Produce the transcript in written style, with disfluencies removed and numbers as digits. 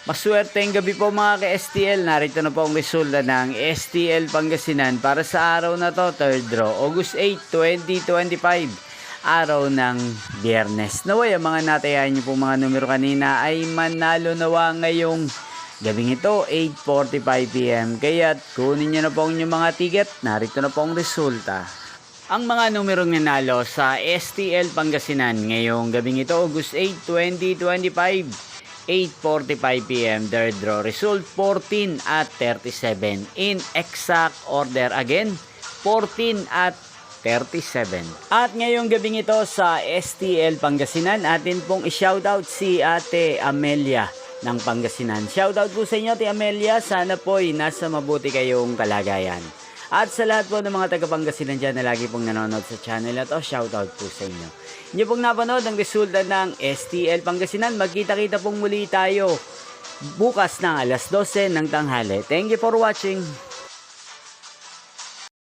Maswerteng gabi po mga ka-STL. Narito na po ang resulta ng STL Pangasinan para sa araw na to, third draw, August 8, 2025. Araw ng Biyernes. Naway, ang mga natayahan niyo po mga numero kanina ay manalo nawa ngayong gabing ito, 8:45 PM. Kaya kunin niyo na po ang inyong mga ticket. Narito na po ang resulta. Ang mga numerong nanalo sa STL Pangasinan ngayong gabing ito, August 8, 2025. 8:45 PM, third draw. Result 14 at 37. In exact order again, 14 at 37. At ngayong gabing ito sa STL Pangasinan, atin pong i-shoutout si Ate Amelia ng Pangasinan. Shoutout po sa inyo, Ate Amelia. Sana po'y nasa mabuti kayong kalagayan. At sa lahat po ng mga taga-Pangasinan dyan na lagi pong nanonood sa channel na to, shoutout po sa inyo. Inyo pong napanood ang resulta ng STL Pangasinan. Magkita-kita pong muli tayo bukas ng alas 12 ng tanghali. Thank you for watching.